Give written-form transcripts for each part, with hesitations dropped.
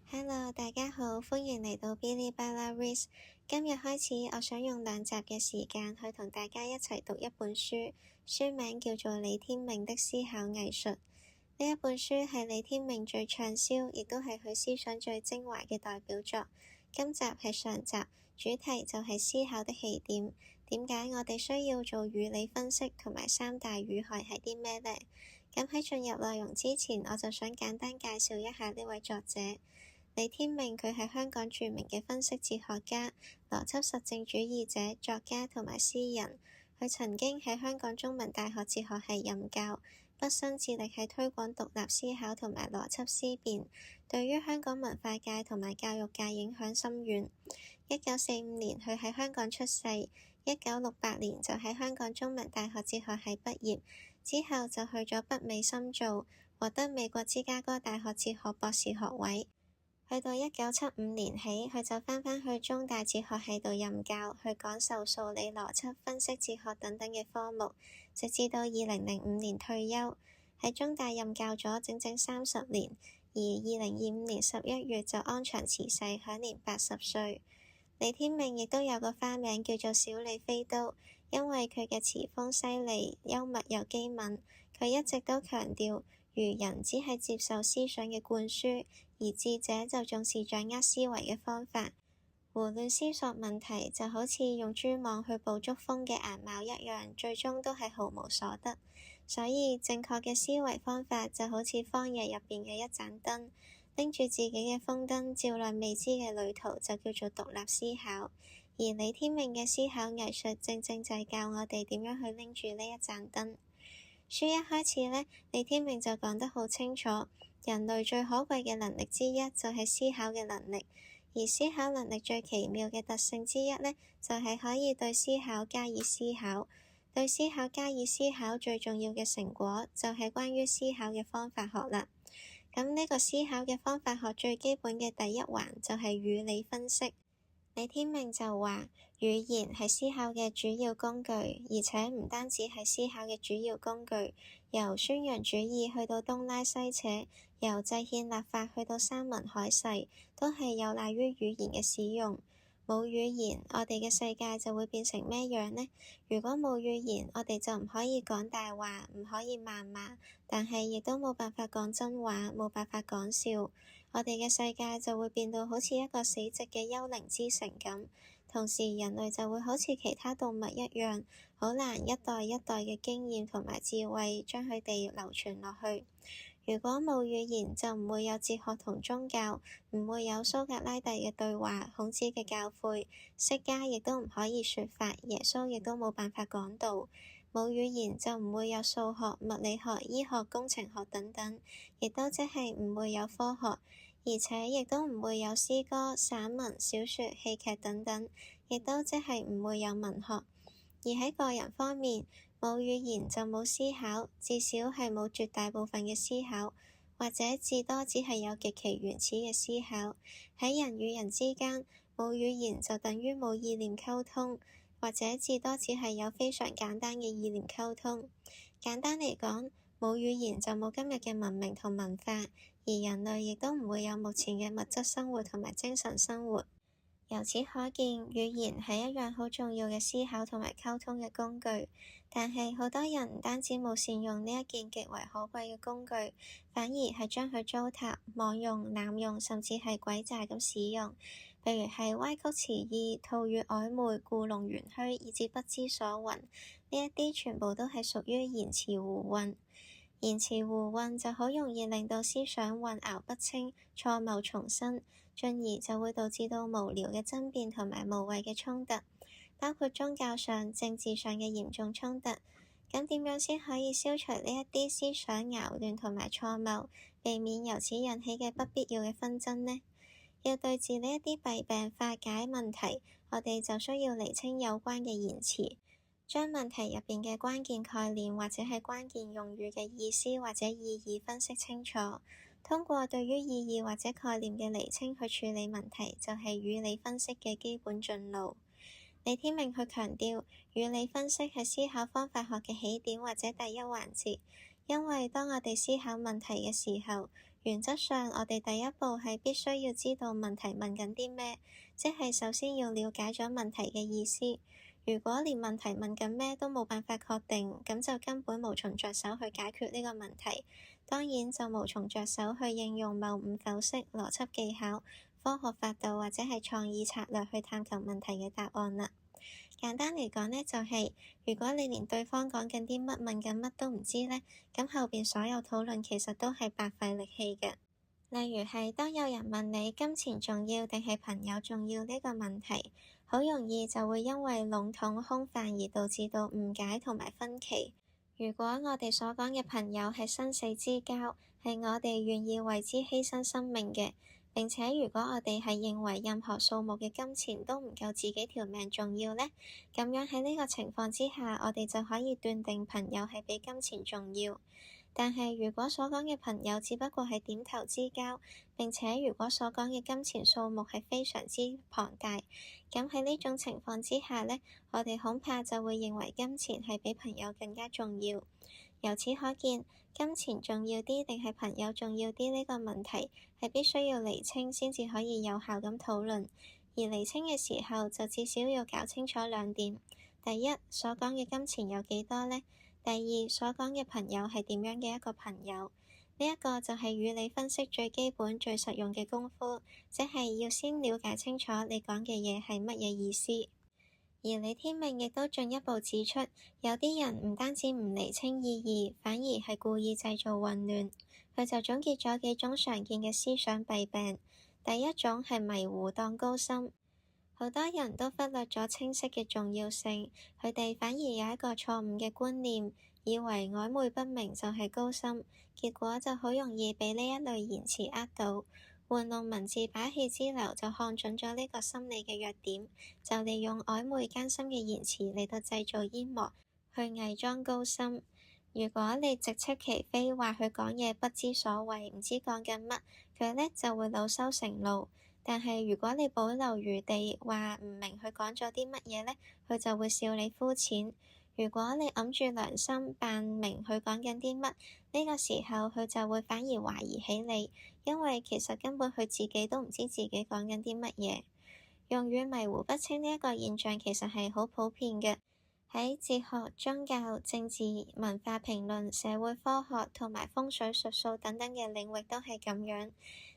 Hello，大家好，歡迎嚟到 Bilibala Reads。今日開始，我想用2集嘅時間去同大家一齊讀一本書，書名叫做《李天命的思考藝術》。呢一本書係李天命最暢銷，亦都係佢思想最精華嘅代表作。今集係上集，主題就係思考的起點。點解我哋需要做語理分析，同埋3大語害係啲咩呢？咁喺進入內容之前，我就想簡單介紹一下呢位作者。李天命佢係香港著名嘅分析哲學家、邏輯實證主義者、作家同埋詩人。佢曾經喺香港中文大學哲學系任教，畢生致力喺推廣獨立思考同埋邏輯思辨，對於香港文化界同埋教育界影響深遠。1945年佢喺香港出世，1968年就喺香港中文大學哲學系畢業，之後就去咗北美深造，獲得美國芝加哥大學哲學博士學位。去到1975年起，佢就返去中大哲學系度任教，去講授數理邏輯、分析哲學等等嘅科目，直至到2005年退休。喺中大任教咗整整30年，而2025年11月就安詳辭世，享年80歲。李天命亦都有個花名叫做小李飛刀，因為佢嘅詞風犀利、幽默又機敏。佢一直都強調，愚人只係接受思想嘅灌輸，而智者就重視掌握思維嘅方法。胡亂思索問題就好似用蛛網去捕捉蜂嘅顏貌一樣，最終都係毫無所得。所以正確嘅思維方法就好似荒野入邊嘅一盞燈，拎住自己嘅風燈照亮未知嘅旅途，就叫做獨立思考。而李天命嘅思考藝術正正就係教我哋點樣去拎住呢一盞燈。書一開始呢，李天命就講得好清楚，人類最可貴嘅能力之一就係思考嘅能力，而思考能力最奇妙嘅特性之一呢，就係可以對思考加以思考。對思考加以思考最重要嘅成果，就係關於思考嘅方法學啦。咁呢個思考嘅方法學最基本嘅第一環就係語理分析。李天命就話，語言係思考嘅主要工具，而且唔單止係思考嘅主要工具。由宣揚主義去到東拉西扯，由制憲立法去到山盟海誓，都係有賴於語言嘅使用。冇語言，我哋嘅世界就會變成咩樣呢？如果冇語言，我哋就唔可以講大話，唔可以謾罵，但係亦都冇辦法講真話，冇辦法講笑。我哋嘅世界就會變到好似一個死寂嘅幽靈之城咁，同時人類就會好似其他動物一樣，好難一代一代嘅經驗同埋智慧將佢哋流傳落去。如果冇語言，就唔會有哲學同宗教，唔會有蘇格拉底嘅對話、孔子嘅教誨，釋迦亦都唔可以說法，耶穌亦都冇辦法講道。冇語言就唔會有數學、物理學、醫學、工程學等等，亦都即係唔會有科學，而且亦都唔會有詩歌、散文、小說、戲劇等等，亦都即係唔會有文學。而喺個人方面，冇語言就冇思考，至少係冇絕大部分嘅思考，或者至多只係有極其原始嘅思考。喺人與人之間，冇語言就等於冇意念溝通，或者至多只係有非常簡單嘅意念溝通。簡單嚟講，冇語言就冇今日嘅文明同文化，而人類亦都唔會有目前嘅物質生活同埋精神生活。由此可見，語言係一樣好重要嘅思考同埋溝通嘅工具，但係好多人唔單止冇善用呢一件極為可貴嘅工具，反而係將佢糟蹋、妄用、濫用，甚至係詭詐咁使用。譬如係歪曲詞義、套語曖昧、故弄玄虛，以至不知所云，呢一啲全部都係屬於言辭胡混。言辭胡混就好容易令到思想混淆不清、錯謬叢生，進而就會導致到無聊嘅爭辯同埋無謂嘅衝突，包括宗教上、政治上嘅嚴重衝突。咁點樣先可以消除呢一啲思想淆亂同埋錯謬，避免由此引起嘅不必要嘅紛爭呢？要對治呢一啲弊病、化解問題，我哋就需要釐清有關嘅言辭，將問題入邊嘅關鍵概念或者係關鍵用語嘅意思或者意義分析清楚，通過對於意義或者概念嘅釐清去處理問題，就係語理分析嘅基本進路。李天命去強調，語理分析係思考方法學嘅起點或者第一環節，因為當我哋思考問題嘅時候，原則上，我哋第一步係必須要知道問題問緊啲咩，即係首先要了解咗問題嘅意思。如果連問題問緊咩都冇辦法確定，咁就根本無從着手去解決呢個問題。當然就無從着手去應用謬誤剖析、邏輯技巧、科學法度或者係創意策略去探求問題嘅答案啦。簡單嚟講呢，就係如果你連對方講緊啲乜問緊乜都唔知呢，咁後邊所有討論其實都係白費力氣嘅。例如係當有人問你金錢重要定係朋友重要呢個問題，好容易就會因為籠統空泛而導致到誤解同埋分歧。如果我哋所講嘅朋友係生死之交，係我哋願意為之犧牲生命嘅，並且如果我哋係認為任何數目嘅金錢都唔夠自己條命重要呢，咁樣喺呢個情況之下，我哋就可以斷定朋友係比金錢重要。但係如果所講嘅朋友只不過係點頭之交，並且如果所講嘅金錢數目係非常之龐大，咁喺呢種情況之下呢，我哋恐怕就會認為金錢係比朋友更加重要。由此可見，金錢重要啲定係朋友重要啲呢個問題係必須要釐清先至可以有效咁討論。而釐清嘅時候就至少要搞清楚兩點：第一，所講嘅金錢有幾多呢？第二，所講嘅朋友係點樣嘅一個朋友？呢一個就係與你分析最基本、最實用嘅功夫，即係要先了解清楚你講嘅嘢係乜嘢意思。而李天命亦都進一步指出，有啲人唔單止唔釐清意義，反而係故意製造混亂。佢就總結咗幾種常見嘅思想弊病。第一種係迷糊當高深。好多人都忽略咗清晰嘅重要性，佢哋反而有一個錯誤嘅觀念，以為曖昧不明就係高深，結果就好容易被呢一類言辭呃到，玩弄文字把戲之流就看準咗呢個心理嘅弱點，就利用曖昧艱深嘅言辭嚟到製造煙幕，去偽裝高深。如果你直斥其非話佢講嘢不知所謂，唔知講緊乜，佢呢就會惱羞成怒。但係如果你保留餘地話唔明佢講咗啲乜嘢呢，佢就會笑你膚淺。如果你揞住良心扮明佢講緊啲乜，呢個時候佢就會反而懷疑起你，因為其實根本佢自己都唔知自己講緊啲乜嘢。用語迷糊不清呢一個現象其實係好普遍嘅，喺哲學、宗教、政治、文化評論、社會科學同埋風水術數等等嘅領域都係咁樣。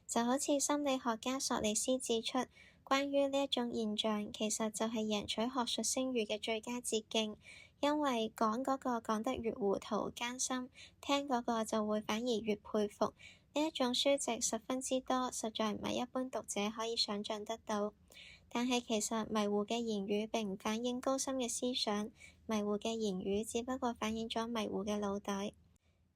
就好似心理學家索利斯指出，關於呢一種現象，其實就係贏取學術聲譽嘅最佳捷徑，因為講嗰個講得越糊塗艱深，聽嗰個就會反而越佩服。呢一種書籍十分之多，實在唔係一般讀者可以想像得到。但係其實迷糊嘅言語並唔反映高深嘅思想，迷糊嘅言語只不過反映咗迷糊嘅腦袋。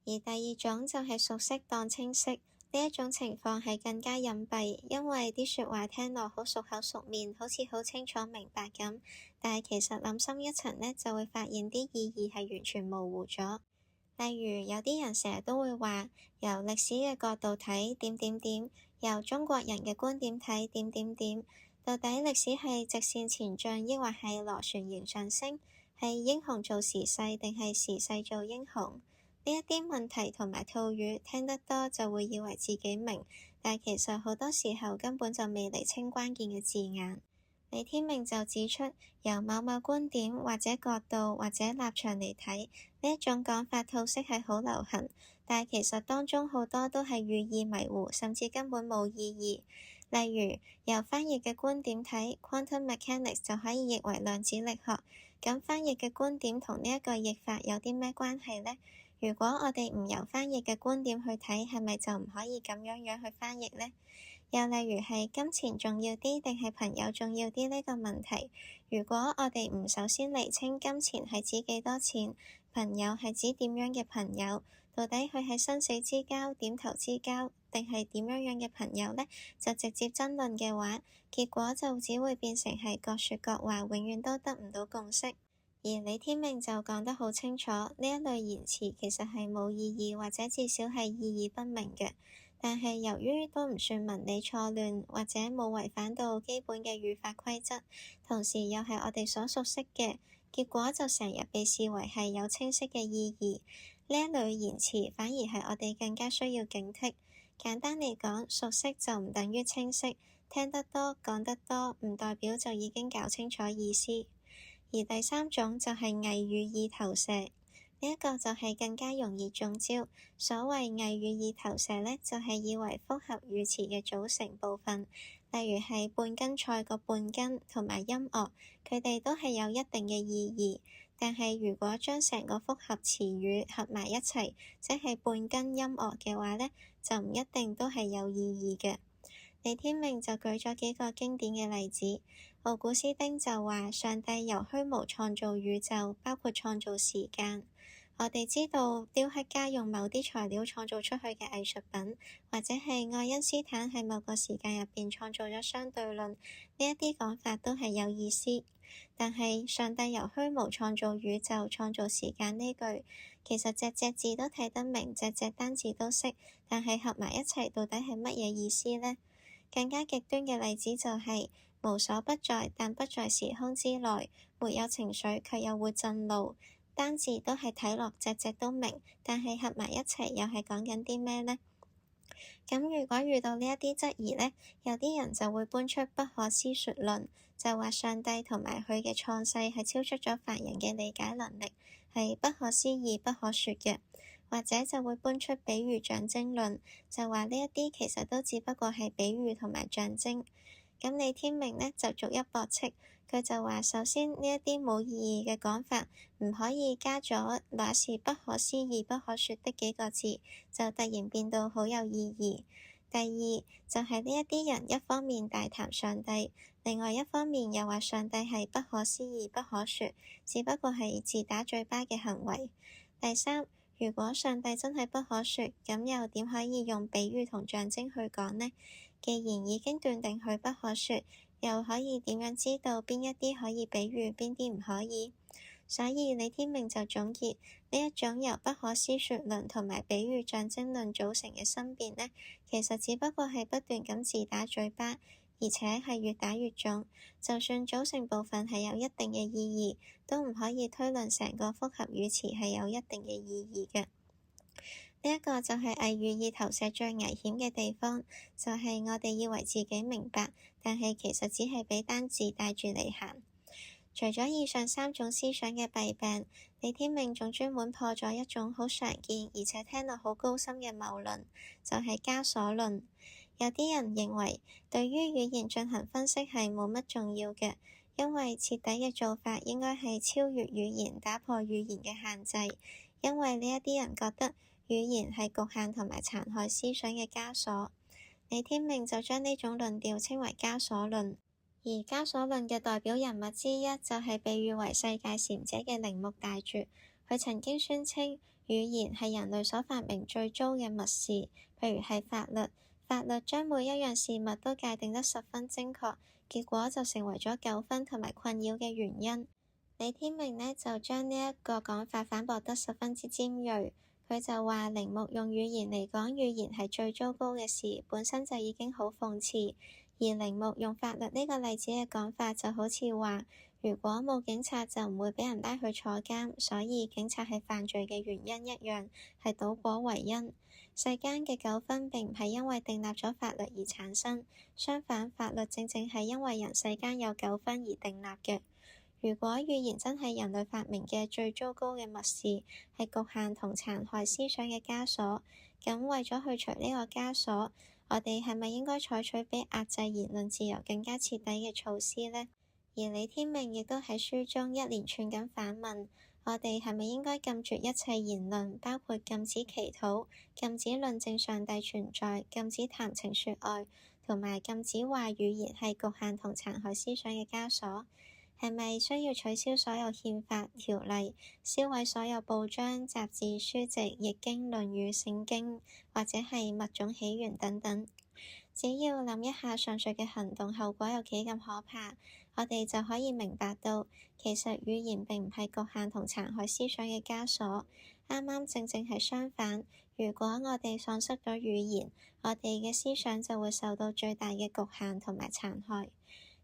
而第二種就係熟悉當清晰。呢一種情況係更加隱蔽，因為啲説話聽落好熟口熟面，好似好清楚明白咁，但係其實諗深一層呢，就會發現啲意義係完全模糊咗。例如有啲人成日都會話，由歷史嘅角度睇點點點，由中國人嘅觀點睇點點點，到底歷史係直線前進，抑或係螺旋形上升？係英雄做時勢定係時勢做英雄？呢一啲問題同埋套語聽得多就會以為自己明，但其實好多時候根本就未釐清關鍵嘅字眼。李天命就指出，由某某觀點或者角度或者立場嚟睇，呢一種講法套式係好流行，但其實當中好多都係寓意迷糊，甚至根本冇意義。例如由翻譯嘅觀點睇 ，quantum mechanics 就可以譯為量子力學，咁翻譯嘅觀點同呢一個譯法有啲咩關係呢？如果我哋唔由翻譯嘅觀點去睇，係咪就唔可以咁樣去翻譯呢？又例如係金錢重要啲定係朋友重要啲呢個問題，如果我哋唔首先釐清金錢係指幾多錢，朋友係指點樣嘅朋友，到底佢係生死之交、點頭之交，定係點樣嘅朋友呢？就直接爭論嘅話，結果就只會變成係各說各話，永遠都得唔到共識。而李天命就講得好清楚，呢一類言辭其實係冇意義，或者至少係意義不明嘅。但係由於都唔算文理錯亂，或者冇違反到基本嘅語法規則，同時又係我哋所熟悉嘅，結果就成日被視為係有清晰嘅意義。呢一類言辭反而係我哋更加需要警惕，簡單嚟講，熟悉就唔等於清晰，聽得多、講得多唔代表就已經搞清楚意思。而第三種就係偽語意投射，呢一個就係更加容易中招。所謂偽語意投射呢，就係以為複合語詞嘅組成部分，例如係半根菜個半根同埋音樂，佢哋都係有一定嘅意義。但係如果將成個複合詞語合埋一齊，即係半根音樂嘅話呢，就唔一定都係有意義嘅。李天命就舉咗幾個經典嘅例子。奧古斯丁就話上帝由虛無創造宇宙，包括創造時間。我哋知道雕刻家用某啲材料創造出去嘅藝術品，或者係愛因斯坦喺某個時間入邊創造咗相對論，呢一啲講法都係有意思。但係上帝由虛無創造宇宙、創造時間呢句，其實隻隻字都睇得明，隻隻單字都識，但係合埋一齊到底係乜嘢意思呢？更加極端嘅例子就係無所不在，但不在時空之內，沒有情緒卻又會震怒。單字都係睇落隻隻都明，但係合埋一齊又係講緊啲咩呢？咁如果遇到呢一啲質疑呢，有啲人就會搬出不可思說論，就話上帝同埋佢嘅創世係超出咗凡人嘅理解能力，係不可思議、不可說嘅。或者就會搬出比喻象徵論，就話呢一啲其實都只不過係比喻同埋象徵。咁李天命呢就逐一駁斥，佢就話首先呢一啲冇意義嘅講法唔可以加咗那是不可思議不可說的幾個字，就突然變到好有意義。第二就係呢一啲人一方面大談上帝，另外一方面又話上帝係不可思議不可說，只不過係自打嘴巴嘅行為。第三，如果上帝真係不可說，咁又點可以用比喻同象徵去講呢？既然已經斷定佢不可說，又可以點樣知道邊一啲可以比喻，邊啲唔可以？所以李天命就總結呢一種由不可思說論同埋比喻象徵論組成嘅申辯呢，其實只不過係不斷咁自打嘴巴，而且係越打越重。就算組成部分係有一定嘅意義，都唔可以推論成個複合語詞係有一定嘅意義嘅。呢一個就係偽語意投射最危險嘅地方，就係我哋以為自己明白，但係其實只係俾單字帶住嚟行。除咗以上三種思想嘅弊病，李天命仲專門破咗一種好常見而且聽落好高深嘅謬論，就係枷鎖論。有啲人認為對於語言進行分析係冇乜重要嘅，因為徹底嘅做法應該係超越語言，打破語言嘅限制。因為呢一啲人覺得語言係局限同埋殘害思想嘅枷鎖。李天命就將呢種論調稱為枷鎖論。而枷鎖論嘅代表人物之一就係被譽為世界禪者嘅鈴木大拙。佢曾經宣稱語言係人類所發明最糟嘅密事，譬如係法律。法律將每一樣事物都界定得十分精確，結果就成為咗糾紛同埋困擾嘅原因。李天命呢就將呢一個講法反駁得十分之尖銳。佢就話鈴木用語言嚟講語言係最糟糕嘅事，本身就已經好諷刺。而鈴木用法律呢個例子嘅講法就好似話，如果冇警察就唔會俾人拉去坐監，所以警察係犯罪嘅原因一樣，係倒果為因。世間嘅糾紛並唔係因為訂立咗法律而產生，相反，法律正正係因為人世間有糾紛而訂立嘅。如果語言真係人類發明嘅最糟糕嘅密事，係局限同殘害思想嘅枷鎖，咁為咗去除呢個枷鎖，我哋係咪應該採取比壓制言論自由更加徹底嘅措施呢？而李天命亦都喺書中一連串咁反問，我哋係咪應該禁絕一切言論，包括禁止祈禱、禁止論證上帝存在、禁止談情說愛，同埋禁止話語言係局限同殘害思想嘅枷鎖？係咪需要取消所有憲法條例，銷毀所有報章、雜誌、書籍、譯經、論語、聖經，或者係物種起源等等？只要諗一下上述嘅行動後果有幾咁可怕，我哋就可以明白到，其實語言並唔係局限同殘害思想嘅枷鎖，啱啱正正係相反。如果我哋喪失咗語言，我哋嘅思想就會受到最大嘅局限同埋殘害。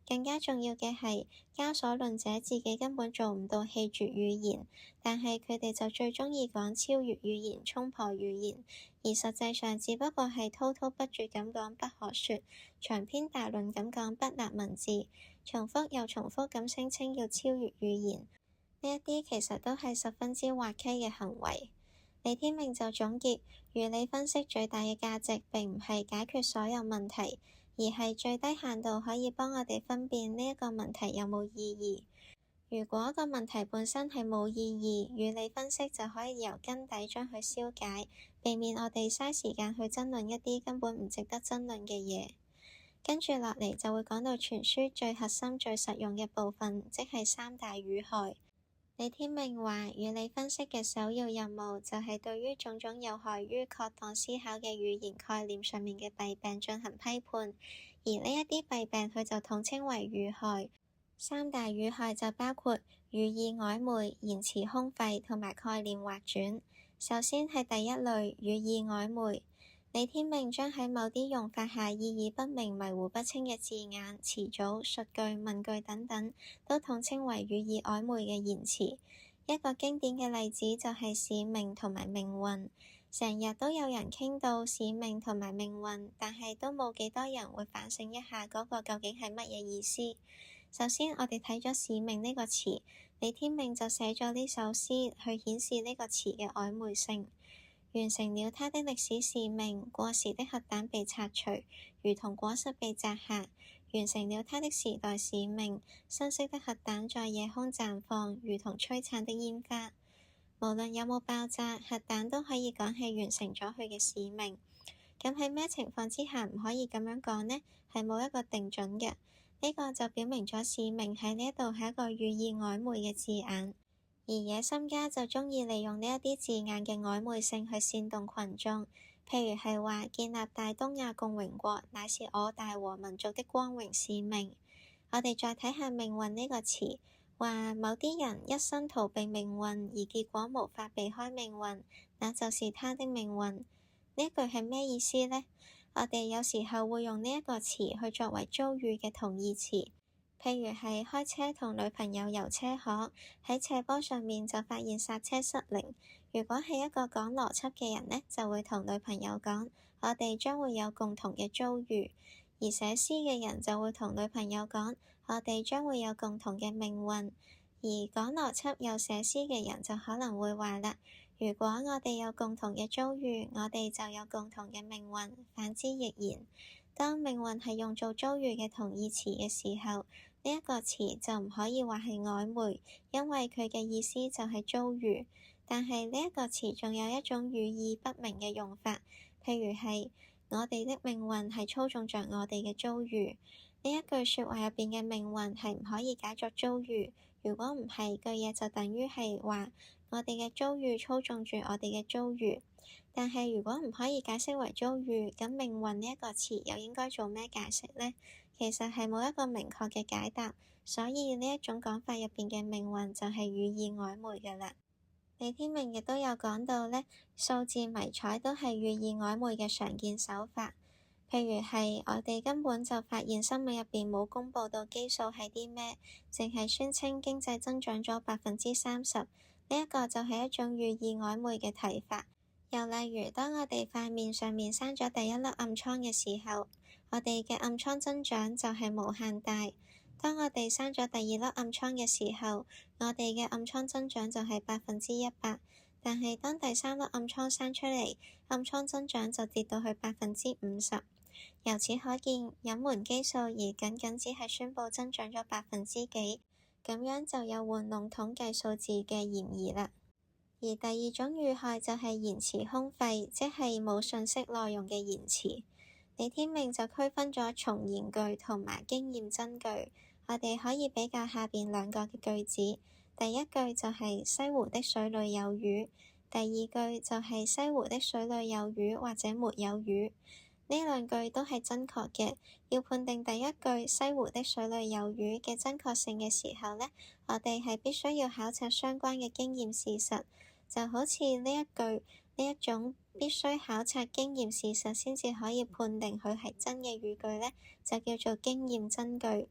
更加重要嘅係，交所論者自己根本做唔到棄絕語言，但係佢哋就最鍾意講超越語言、衝破語言，而實際上只不過係滔滔不絕咁講不可說，長篇大論咁講不立文字，重複又重複咁聲稱要超越語言，呢一啲其實都係十分之滑稽嘅行為。李天命就總結，語理分析最大嘅價值並唔係解決所有問題，而係最低限度可以幫我哋分辨呢一個問題有冇意義。如果個問題本身係冇意義，語理分析就可以由根底將佢消解，避免我哋嘥時間去爭論一啲根本唔值得爭論嘅嘢。跟住落嚟就會講到全書最核心、最實用嘅部分，即係三大語害。李天命話，語理分析嘅首要任務就係對於種種有害於確當思考嘅語言概念上面嘅弊病進行批判，而呢一啲弊病佢就統稱為語害。三大語害就包括語意曖昧、言辭空廢同埋概念劃轉。首先係第一類，語意曖昧。李天命將喺某啲用法下意義不明、迷糊不清嘅字眼、詞組、述句、問句等等，都統稱為語意曖昧嘅言辭。一個經典嘅例子就係使命同埋命運，成日都有人傾到使命同埋命運，但係都冇幾多人會反省一下嗰個究竟係乜嘢意思。首先，我哋睇咗使命呢個詞，李天命就寫咗呢首詩去顯示呢個詞嘅曖昧性。完成了他的歷史使命，過時的核彈被拆除，如同果實被摘下；完成了他的時代使命，新式的核彈在夜空綻放，如同璀璨的煙花。無論有冇爆炸，核彈都可以講係完成咗佢嘅使命。咁喺咩情況之下唔可以咁樣講呢？係冇一個定準嘅。呢個就表明咗使命喺呢一度係一個語意曖昧嘅字眼。而野心家就鍾意利用呢一啲字眼嘅曖昧性去煽動群眾，譬如係話建立大東亞共榮國乃是我大和民族的光榮使命。我哋再睇下命運呢個詞，話某啲人一生逃避命運，而結果無法避開命運，那就是他的命運。呢一句係咩意思呢？我哋有時候會用呢一個詞去作為遭遇嘅同義詞。譬如係開車同女朋友遊車河，喺斜坡上面就發現剎車失靈。如果係一個講邏輯嘅人呢，就會同女朋友講，我哋將會有共同嘅遭遇；而寫詩嘅人就會同女朋友講，我哋將會有共同嘅命運。而講邏輯又寫詩嘅人就可能會話啦，如果我哋有共同嘅遭遇，我哋就有共同嘅命運，反之亦然。當命運係用做遭遇嘅同義詞嘅時候，呢一個詞就唔可以話係曖昧，因為佢嘅意思就係遭遇。但係呢一個詞仲有一種語意不明嘅用法，譬如係我哋的命運係操縱着我哋嘅遭遇。呢一句説話入邊嘅命運係唔可以解作遭遇。如果唔係，句嘢就等於係話我哋嘅遭遇操縱住我哋嘅遭遇。但係如果唔可以解釋為遭遇，咁命運呢一個詞又應該做咩解釋呢？其實係冇一個明確嘅解答，所以呢一種講法入邊嘅命運就係語意曖昧嘅啦。李天命亦都有講到呢，數字迷彩都係語意曖昧嘅常見手法。譬如係我哋根本就發現新聞入邊冇公佈到基數係啲咩，淨係宣稱經濟增長咗30%，呢一個就係一種語意曖昧嘅睇法。又例如，當我哋塊面上面生咗第一粒暗瘡嘅時候，我哋嘅暗瘡增長就係無限大；當我哋生咗第二粒暗瘡嘅時候，我哋嘅暗瘡增長就係100%。但係當第三粒暗瘡生出嚟，暗瘡增長就跌到去50%。由此可見，隱瞞基數而僅僅只係宣佈增長咗幾%，咁樣就有玩弄統計數字嘅嫌疑啦。而第二種語害就係言辭空廢，即係冇信息內容嘅言辭。李天命就區分咗重言句同埋經驗真句。我哋可以比較下邊兩個嘅句子。第一句就係西湖的水裏有魚，第二句就係西湖的水裏有魚或者沒有魚。呢兩句都係真確嘅。要判定第一句西湖的水裏有魚嘅真確性嘅時候呢，我哋係必須要考察相關嘅經驗事實。就好似呢一句呢一種必須考察經驗事實先至可以判定佢係真嘅語句呢，就叫做經驗真句。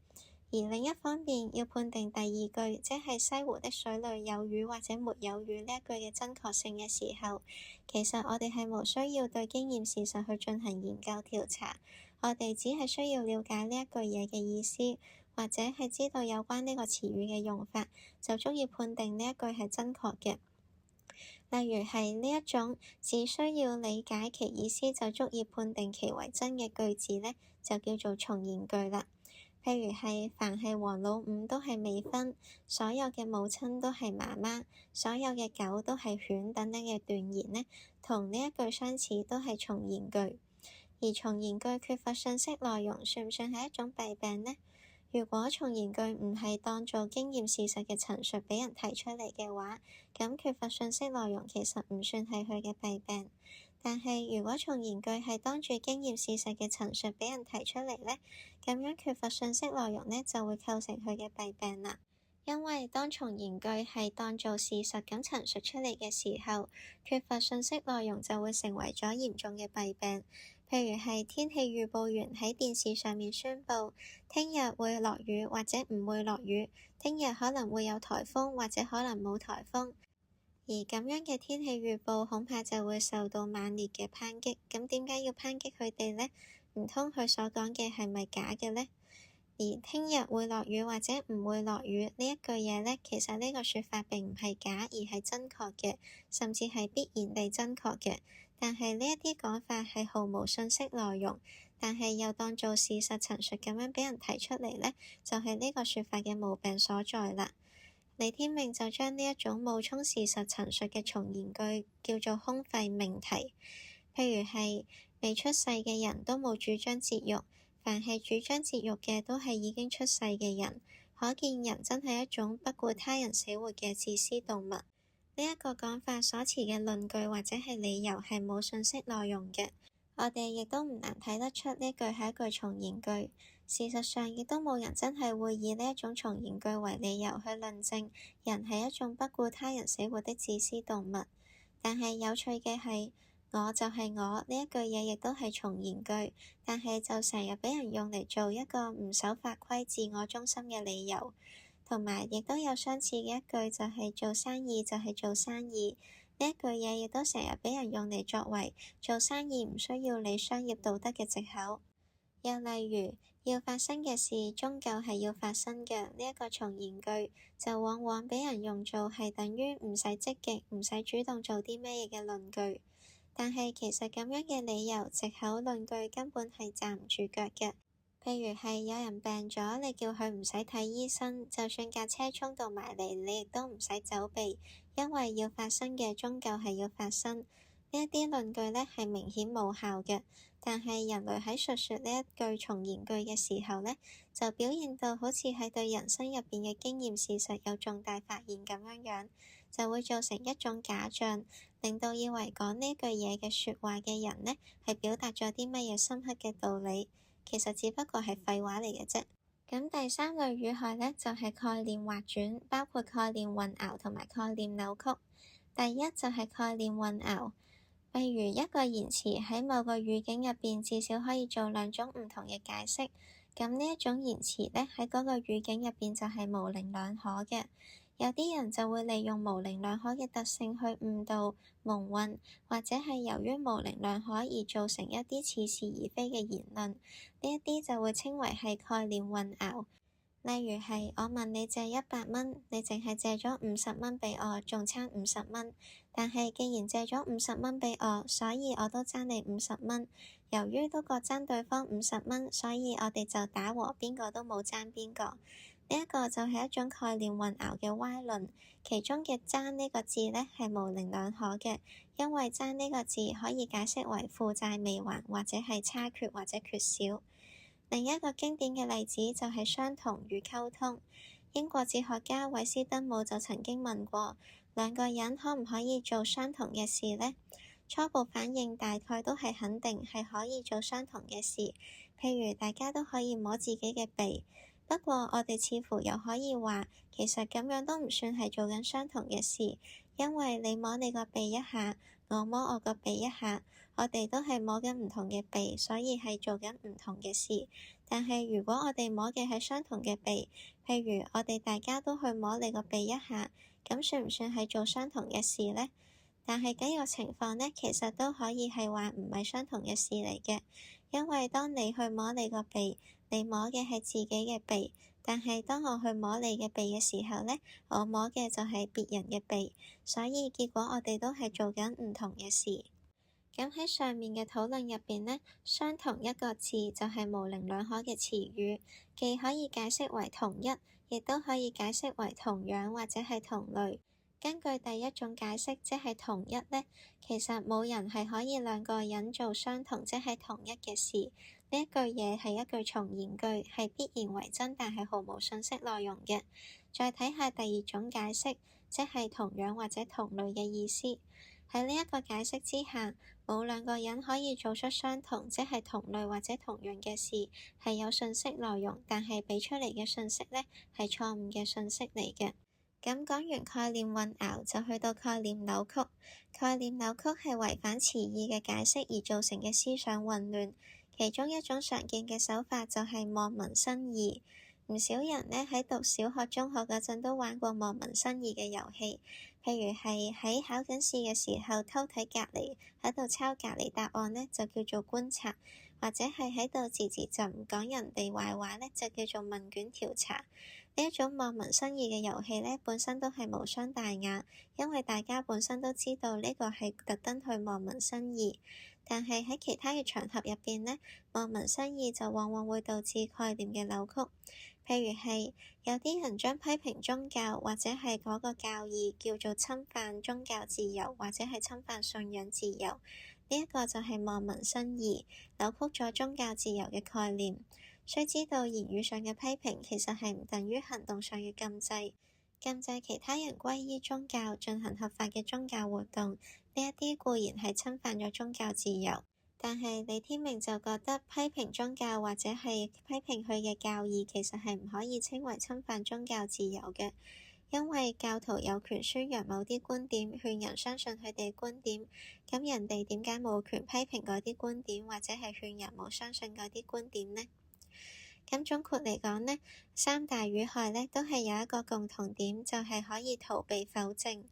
而另一方面，要判定第二句，即係西湖的水裏有魚或者沒有魚呢一句嘅真確性嘅時候，其實我哋係無需要對經驗事實去進行研究調查，我哋只係需要了解呢一句嘢嘅意思，或者係知道有關呢個詞語嘅用法，就足以判定呢一句係真確嘅。例如係呢一種只需要理解其意思就足以判定其為真嘅句子呢，就叫做從言句啦。譬如係凡係王老五都係未婚，所有嘅母親都係媽媽，所有嘅狗都係犬等等嘅斷言呢，同呢一句相似，都係從言句。而從言句缺乏信息內容，算唔算係一種弊病呢？如果從言句唔係當做經驗事實嘅陳述俾人提出嚟嘅話，咁缺乏信息內容其實唔算係佢嘅弊病。但係如果從言句係當住經驗事實嘅陳述俾人提出嚟呢，咁樣缺乏信息內容呢，就會構成佢嘅弊病啦。因為當從言句係當做事實咁陳述出嚟嘅時候，缺乏信息內容就會成為咗嚴重嘅弊病。譬如係天氣預報員喺電視上面宣佈，聽日會落雨或者唔會落雨，聽日可能會有颱風或者可能冇颱風。而咁樣嘅天氣預報恐怕就會受到猛烈嘅抨擊。咁點解要抨擊佢哋呢？唔通佢所講嘅係咪假嘅呢？而聽日會落雨或者唔會落雨呢一句嘢呢，其實呢個說法並唔係假，而係真確嘅，甚至係必然地真確嘅。但係呢一啲講法係毫無信息內容，但係又當做事實陳述咁樣俾人提出嚟呢，就係呢個說法嘅毛病所在啦。李天命就將呢一種冒充事實陳述嘅從言句叫做空廢命題。譬如係未出世嘅人都冇主張節育，凡係主張節育嘅都係已經出世嘅人，可見人真係一種不顧他人死活嘅自私動物。呢一個講法所持嘅論據或者係理由係冇信息內容嘅，我哋亦都唔難睇得出呢句係一句從言句。事實上，亦都冇人真係會以呢一種從言句為理由去論證人係一種不顧他人死活的自私動物。但係有趣嘅係，我就係我呢一句嘢亦都係從言句，但係就成日俾人用嚟做一個唔守法規、自我中心嘅理由。同埋亦都有相似嘅一句，就係做生意就係做生意呢一句嘢，亦都成日俾人用嚟作為做生意唔需要理商業道德嘅藉口。又例如，要發生嘅事終究係要發生嘅呢一個從言句，就往往俾人用做係等於唔使積極、唔使主動做啲咩嘢嘅論據。但係其實咁樣嘅理由、藉口、論據根本係站唔住腳嘅。譬如係有人病咗，你叫佢唔使睇醫生，就算架車衝到埋嚟，你亦都唔使走避，因為要發生嘅終究係要發生。呢一啲論據呢係明顯冇效嘅。但係人類喺述說呢一句從言句嘅時候呢，就表現到好似係對人生入邊嘅經驗事實有重大發現咁樣，就會造成一種假象，令到以為講呢句嘢嘅說話嘅人呢係表達咗啲乜嘢深刻嘅道理，其實只不過係廢話嚟嘅啫。咁第三類語害呢，就係概念劃轉，包括概念混淆同埋概念扭曲。第一就係概念混淆。譬如一個言辭喺某個語境入邊，至少可以做兩種唔同嘅解釋。咁呢一種言辭呢，喺嗰個語境入邊就係模棱兩可嘅。有啲人就會利用模棱兩可嘅特性去誤導、蒙混，或者係由於模棱兩可而造成一啲似是而非嘅言論。呢一啲就會稱為係概念混淆。例如係我問你借100蚊，你淨係借咗50蚊俾我，仲差50蚊。但係既然借咗50蚊俾我，所以我都爭你50蚊。由於都各爭對方50蚊，所以我哋就打和，邊個都冇爭邊個。呢一個就係一種概念混淆嘅歪論，其中嘅爭呢個字呢係模棱兩可嘅，因為爭呢個字可以解釋為負債未還，或者係差缺或者缺少。另一個經典嘅例子就係相同與溝通。英國哲學家韋斯德姆就曾經問過，兩個人可唔可以做相同嘅事呢？初步反應大概都係肯定係可以做相同嘅事，譬如大家都可以摸自己嘅鼻。不過我哋似乎又可以話，其實咁樣都唔算係做緊相同嘅事，因為你摸你個鼻一下，我摸我個鼻一下，我哋都係摸緊唔同嘅鼻，所以係做緊唔同嘅事。但係如果我哋摸嘅係相同嘅鼻，譬如我哋大家都去摸你個鼻一下，咁算唔算係做相同嘅事呢？但係呢個情況呢，其實都可以係話唔係相同嘅事嚟嘅，因為當你去摸你個鼻，你摸嘅係自己嘅鼻，但係當我去摸你嘅鼻嘅時候呢，我摸嘅就係別人嘅鼻，所以結果我哋都係做緊唔同嘅事。咁喺上面嘅討論入邊呢，相同一個字就係模棱兩可嘅詞語，既可以解釋為同一，亦都可以解釋為同樣或者係同類。根據第一種解釋，即係同一呢，其實冇人係可以兩個人做相同即係同一嘅事。呢一句嘢係一句重言句，係必然為真，但係毫無信息內容嘅。再睇下第二種解釋，即係同樣或者同類嘅意思。喺呢一個解釋之下，冇兩個人可以做出相同即係同類或者同樣嘅事，係有信息內容，但係俾出嚟嘅信息呢，係錯誤嘅信息嚟嘅。咁講完概念混淆，就去到概念扭曲。概念扭曲係違反詞義嘅解釋而造成嘅思想混亂，其中一種常見嘅手法就係望文生義。唔少人呢喺讀小學、中學嗰陣都玩過望文生義嘅遊戲，譬如係喺考緊試嘅時候偷睇隔離，喺度抄隔離答案呢，就叫做觀察，或者係喺度自自浸講人哋壞話呢，就叫做問卷調查。呢一種望文生義嘅遊戲呢，本身都係無傷大雅，因為大家本身都知道呢個係特登去望文生義。但係喺其他嘅場合入邊呢，望文生義就往往會導致概念嘅扭曲。譬如係有啲人將批評宗教或者係嗰個教義叫做侵犯宗教自由，或者係侵犯信仰自由。呢一個就係望文生義，扭曲咗宗教自由嘅概念。須知道言語上嘅批評其實係唔等於行動上嘅禁制。禁制其他人歸依宗教，進行合法嘅宗教活動，呢一啲固然係侵犯咗宗教自由。但係李天命就覺得批評宗教或者係批評佢嘅教義，其實係唔可以稱為侵犯宗教自由嘅，因為教徒有權宣揚某啲觀點，勸人相信佢哋觀點。咁人哋點解冇權批評嗰啲觀點，或者係勸人冇相信嗰啲觀點呢？咁總括嚟講呢，三大語害呢都係有一個共同點，就係可以逃避否證。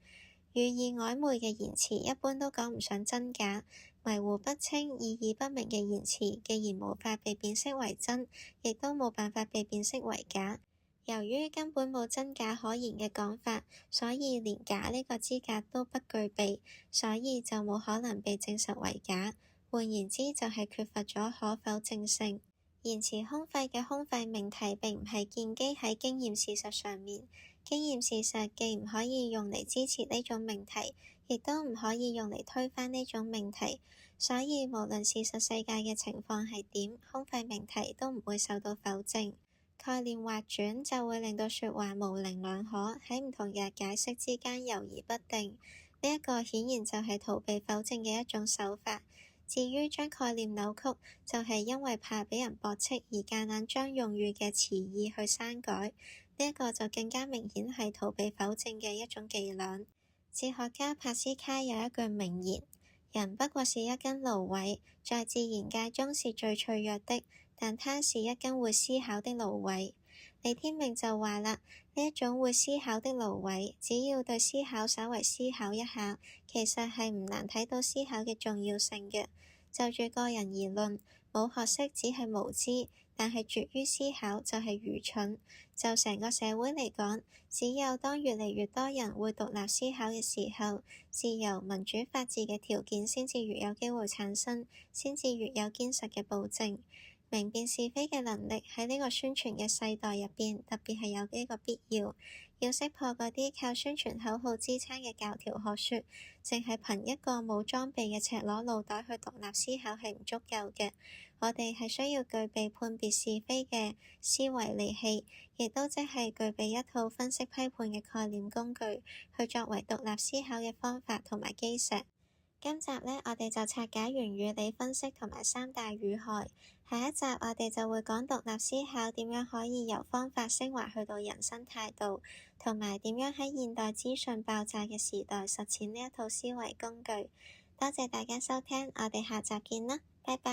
語意曖昧嘅言辭一般都講唔上真假，迷糊不清、意義不明嘅言辭，既然無法被辨識為真，亦都冇辦法被辨識為假。由於根本冇真假可言嘅講法，所以連假呢個資格都不具備，所以就冇可能被證實為假。換言之，就係缺乏咗可否證性。言辭空廢嘅空廢命題並唔係建基喺經驗事實上面，經驗事實既唔可以用嚟支持呢種命題，亦都唔可以用嚟推翻呢種命題，所以無論事實世界嘅情況係點，空廢命題都唔會受到否證。概念劃轉就會令到說話模棱兩可，喺唔同嘅解釋之間猶豫不定。呢一個顯然就係逃避否證嘅一種手法。至於將概念扭曲，就係因為怕俾人駁斥而夾硬將用語嘅詞義去刪改，呢一個就更加明顯係逃避否證嘅一種伎倆。哲學家帕斯卡有一句名言：人不過是一根蘆葦，在自然界中是最脆弱的，但它是一根會思考的蘆葦。李天命就話啦，呢一種會思考的蘆葦，只要對思考稍為思考一下，其實係唔難睇到思考嘅重要性嘅。就住個人而論，冇學識只係無知，但係絕於思考就係愚蠢。就成個社會嚟講，只有當越嚟越多人會獨立思考嘅時候，自由、民主、法治嘅條件先至越有機會產生，先至越有堅實嘅保證。明辨是非嘅能力喺呢個宣傳嘅世代入邊，特別係有呢個必要。要識破嗰啲靠宣傳口號支撐嘅教條學說，淨係憑一個冇裝備嘅赤裸腦袋去獨立思考係唔足夠嘅。我哋係需要具備判別是非嘅思維利器，亦都即係具備一套分析批判嘅概念工具，去作為獨立思考嘅方法同埋基石。今集呢，我哋就拆解完語理分析同埋三大語害。下一集我哋就會講獨立思考點樣可以由方法升華去到人生態度，同埋點樣喺現代資訊爆炸嘅時代實踐呢一套思維工具。多謝大家收聽，我哋下集見啦，拜拜。